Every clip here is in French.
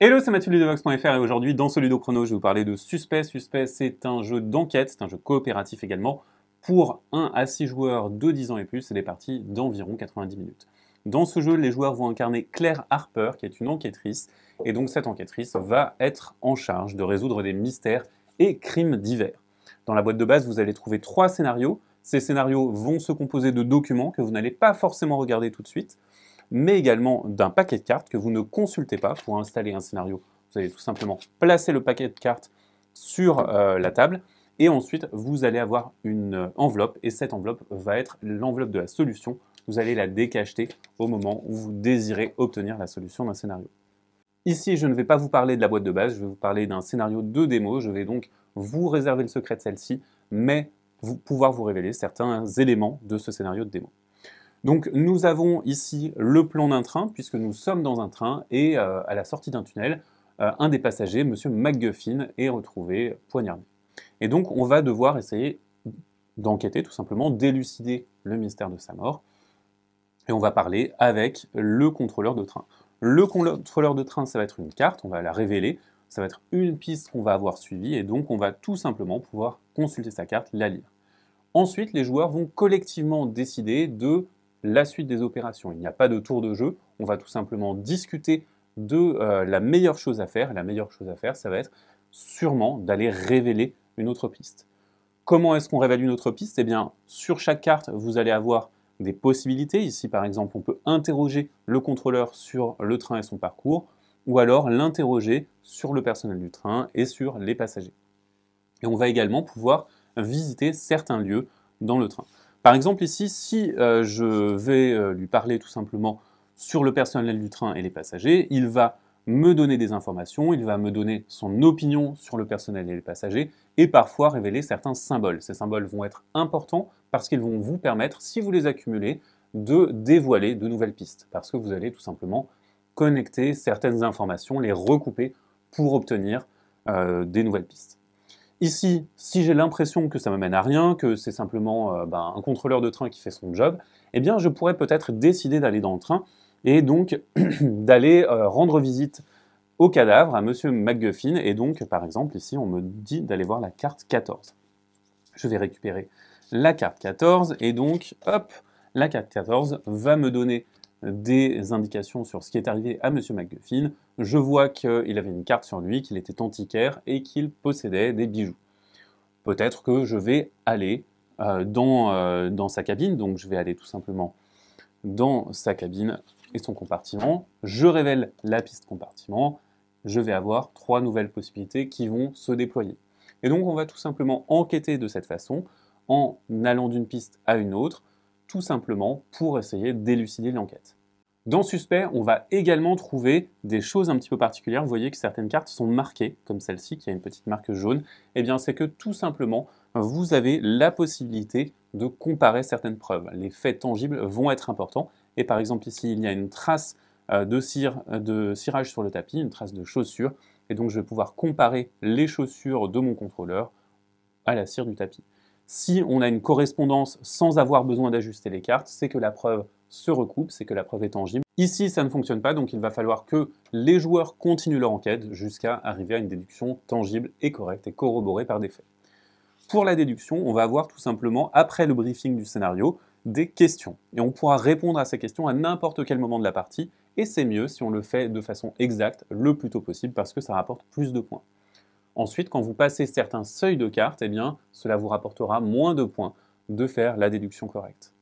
Hello, c'est Mathieu de Ludovox.fr et aujourd'hui dans ce Ludo Chrono, je vais vous parler de Suspect. Suspect, c'est un jeu d'enquête, c'est un jeu coopératif également pour 1 à 6 joueurs de 10 ans et plus et des parties d'environ 90 minutes. Dans ce jeu, les joueurs vont incarner Claire Harper qui est une enquêtrice et donc cette enquêtrice va être en charge de résoudre des mystères et crimes divers. Dans la boîte de base, vous allez trouver 3 scénarios. Ces scénarios vont se composer de documents que vous n'allez pas forcément regarder tout de suite, mais également d'un paquet de cartes que vous ne consultez pas pour installer un scénario. Vous allez tout simplement placer le paquet de cartes sur la table et ensuite vous allez avoir une enveloppe et cette enveloppe va être l'enveloppe de la solution. Vous allez la décacheter au moment où vous désirez obtenir la solution d'un scénario. Ici, je ne vais pas vous parler de la boîte de base, je vais vous parler d'un scénario de démo. Je vais donc vous réserver le secret de celle-ci, mais pouvoir vous révéler certains éléments de ce scénario de démo. Donc nous avons ici le plan d'un train, puisque nous sommes dans un train, et à la sortie d'un tunnel, un des passagers, M. McGuffin, est retrouvé poignardé. Et donc on va devoir essayer d'enquêter, tout simplement, d'élucider le mystère de sa mort, et on va parler avec le contrôleur de train. Le contrôleur de train, ça va être une carte, on va la révéler, ça va être une piste qu'on va avoir suivie, et donc on va tout simplement pouvoir consulter sa carte, la lire. Ensuite, les joueurs vont collectivement décider de la suite des opérations. Il n'y a pas de tour de jeu, on va tout simplement discuter de la meilleure chose à faire. La meilleure chose à faire, ça va être sûrement d'aller révéler une autre piste. Comment est-ce qu'on révèle une autre piste? Eh bien, sur chaque carte, vous allez avoir des possibilités. Ici, par exemple, on peut interroger le contrôleur sur le train et son parcours, ou alors l'interroger sur le personnel du train et sur les passagers. Et on va également pouvoir visiter certains lieux dans le train. Par exemple ici, si je vais lui parler tout simplement sur le personnel du train et les passagers, il va me donner des informations, il va me donner son opinion sur le personnel et les passagers, et parfois révéler certains symboles. Ces symboles vont être importants parce qu'ils vont vous permettre, si vous les accumulez, de dévoiler de nouvelles pistes, parce que vous allez tout simplement connecter certaines informations, les recouper pour obtenir des nouvelles pistes. Ici, si j'ai l'impression que ça ne me mène à rien, que c'est simplement un contrôleur de train qui fait son job, eh bien je pourrais peut-être décider d'aller dans le train et donc d'aller rendre visite au cadavre, à Monsieur McGuffin, et donc par exemple ici on me dit d'aller voir la carte 14. Je vais récupérer la carte 14 et donc hop, la carte 14 va me donner des indications sur ce qui est arrivé à Monsieur McGuffin. Je vois qu'il avait une carte sur lui, qu'il était antiquaire et qu'il possédait des bijoux. Peut-être que je vais aller dans sa cabine, donc je vais aller tout simplement dans sa cabine et son compartiment. Je révèle la piste compartiment, je vais avoir 3 nouvelles possibilités qui vont se déployer. Et donc on va tout simplement enquêter de cette façon, en allant d'une piste à une autre, tout simplement pour essayer d'élucider l'enquête. Dans Suspect, on va également trouver des choses un petit peu particulières. Vous voyez que certaines cartes sont marquées, comme celle-ci qui a une petite marque jaune. Eh bien, c'est que tout simplement, vous avez la possibilité de comparer certaines preuves. Les faits tangibles vont être importants. Et par exemple, ici, il y a une trace de cirage sur le tapis, une trace de chaussure. Et donc, je vais pouvoir comparer les chaussures de mon contrôleur à la cire du tapis. Si on a une correspondance sans avoir besoin d'ajuster les cartes, c'est que la preuve se recoupe, c'est que la preuve est tangible. Ici, ça ne fonctionne pas, donc il va falloir que les joueurs continuent leur enquête jusqu'à arriver à une déduction tangible et correcte et corroborée par des faits. Pour la déduction, on va avoir tout simplement, après le briefing du scénario, des questions. Et on pourra répondre à ces questions à n'importe quel moment de la partie, et c'est mieux si on le fait de façon exacte le plus tôt possible parce que ça rapporte plus de points. Ensuite, quand vous passez certains seuils de cartes, eh bien, cela vous rapportera moins de points de faire la déduction correcte.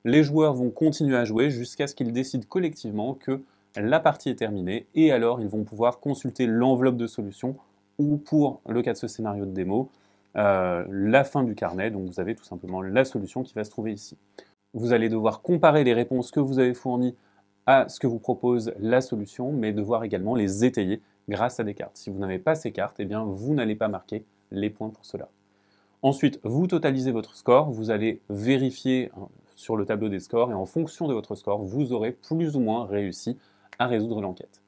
Les joueurs vont continuer à jouer jusqu'à ce qu'ils décident collectivement que la partie est terminée et alors ils vont pouvoir consulter l'enveloppe de solutions ou pour le cas de ce scénario de démo, la fin du carnet, donc vous avez tout simplement la solution qui va se trouver ici. Vous allez devoir comparer les réponses que vous avez fournies à ce que vous propose la solution, mais devoir également les étayer grâce à des cartes. Si vous n'avez pas ces cartes, eh bien vous n'allez pas marquer les points pour cela. Ensuite, vous totalisez votre score, vous allez vérifier sur le tableau des scores et en fonction de votre score, vous aurez plus ou moins réussi à résoudre l'enquête.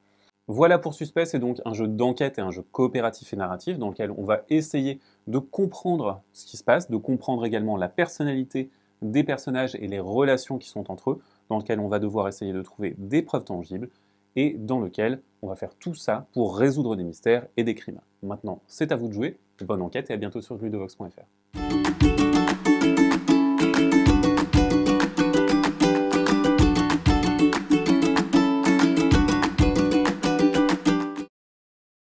Voilà pour Suspect, c'est donc un jeu d'enquête et un jeu coopératif et narratif dans lequel on va essayer de comprendre ce qui se passe, de comprendre également la personnalité des personnages et les relations qui sont entre eux, dans lequel on va devoir essayer de trouver des preuves tangibles et dans lequel on va faire tout ça pour résoudre des mystères et des crimes. Maintenant, c'est à vous de jouer, bonne enquête et à bientôt sur ludovox.fr.